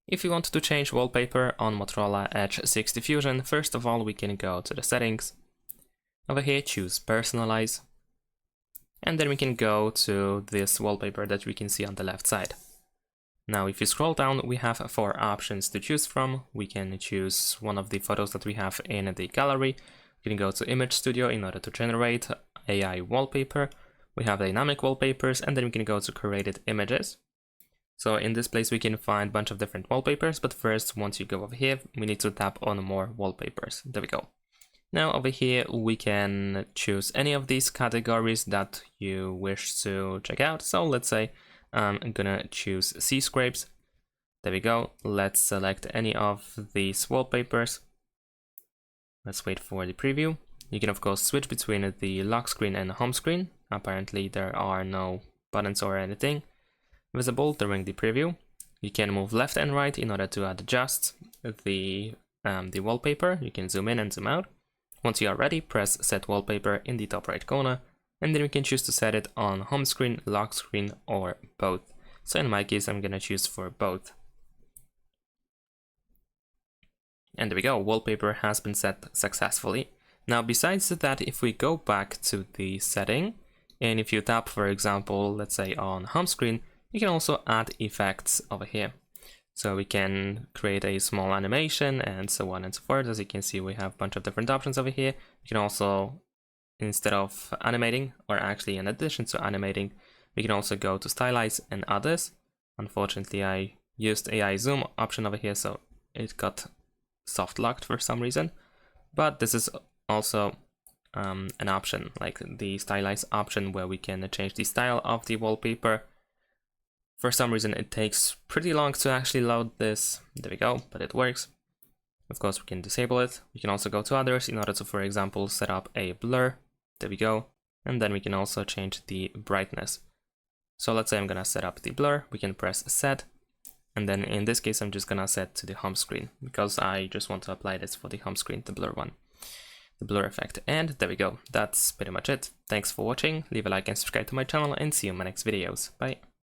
If you want to change wallpaper on Motorola Edge 6 Diffusion, first of all we can go to the settings. Over here choose Personalize. And then we can go to this wallpaper that we can see on the left side. Now if you scroll down, we have 4 options to choose from. We can choose one of the photos that we have in the gallery. We can go to Image Studio in order to generate AI wallpaper. We have dynamic wallpapers, and then we can go to created images. So in this place we can find a bunch of different wallpapers, but first, once you go over here, we need to tap on more wallpapers. There we go. Now over here we can choose any of these categories that you wish to check out. So let's say I'm gonna choose sea scrapes. There we go. Let's select any of these wallpapers. Let's wait for the preview. You can of course switch between the lock screen and home screen. Apparently there are no buttons or anything visible during the preview. You can move left and right in order to adjust the wallpaper. You can zoom in and zoom out. Once you are ready, press Set Wallpaper in the top right corner, and then we can choose to set it on home screen, lock screen, or both. So in my case, I'm gonna choose for both. And there we go, wallpaper has been set successfully. Now besides that, if we go back to the setting, and if you tap, for example, let's say on home screen, you can also add effects over here. So we can create a small animation and so on and so forth. As you can see, we have a bunch of different options over here. You can also, instead of animating, or actually in addition to animating, we can also go to Stylize and others. Unfortunately, I used AI zoom option over here, so it got soft locked for some reason. But this is also an option, like the Stylize option, where we can change the style of the wallpaper. For some reason it takes pretty long to actually load this. There we go, but it works. Of course we can disable it. We can also go to others in order to, for example, set up a blur. There we go. And then we can also change the brightness. So let's say I'm gonna set up the blur. We can press set. And then in this case I'm just gonna set to the home screen, because I just want to apply this for the home screen, the blur one. The blur effect. And there we go. That's pretty much it. Thanks for watching. Leave a like and subscribe to my channel, and see you in my next videos. Bye.